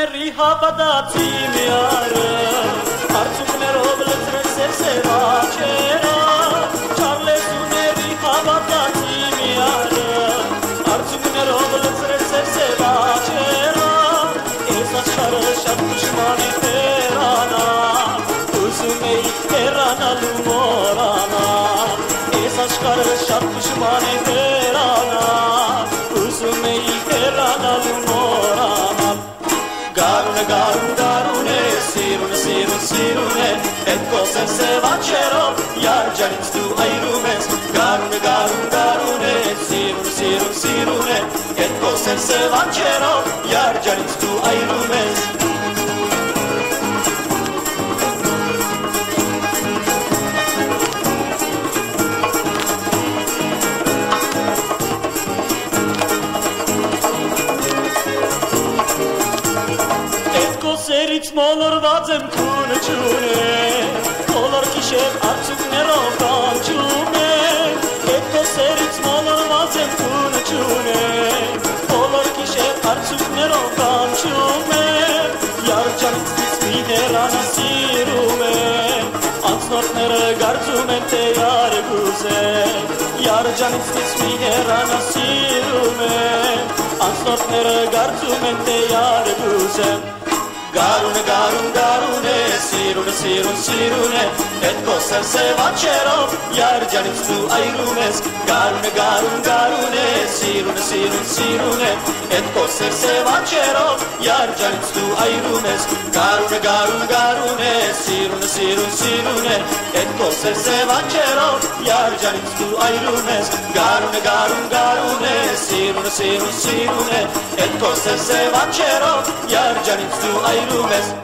Արցունքների հավատացի միարը Արցունքներով լծրել սև աչերը Չարլեսուների հավատացի միարը Արցունքներով լծրել սև աչերը Ես աշխարհը շատ դժվար է հեռանա Ուզում էի հեռանալու մոռանա Ես աշխարհը շատ դժվար է հեռանա Ուզում էի հեռանալու մոռանա Գարուն է, սիրուն է Էդ կոսեր սև աչերով Յարջանից դու այրում ես Գարուն է, սիրուն է Էդ կոսեր սև աչերով Յարջանից դու այրում ես Սերից մոլորված եմ քունը չունեմ Բոլոր գիշեր արցունքներով կանչում եմ Հետո սերից մոլորված եմ քունը չունեմ Բոլոր գիշեր արցունքներով կանչում եմ Յարջանից մի հեռանա սիրում եմ Անցնորդները գարձում են թե յարգուզ եմ Յարջանից մի հեռանա սիրում եմ Անցնորդները գարձում են թե յարգուզ եմ Գարուն է, սիրուն է Էդ կոսեր սև աչերով Յարջանից դու այրում ես Գարուն է, սիրուն է Էդ կոսեր սև աչերով Յարջանից դու այրում ես Գարուն է, սիրուն է Էդ կոսեր սև աչերով Յարջանից դու այրում ես Գարուն է, սիրուն է Էդ կոսեր սև աչերով Յարջանից դու այրում ես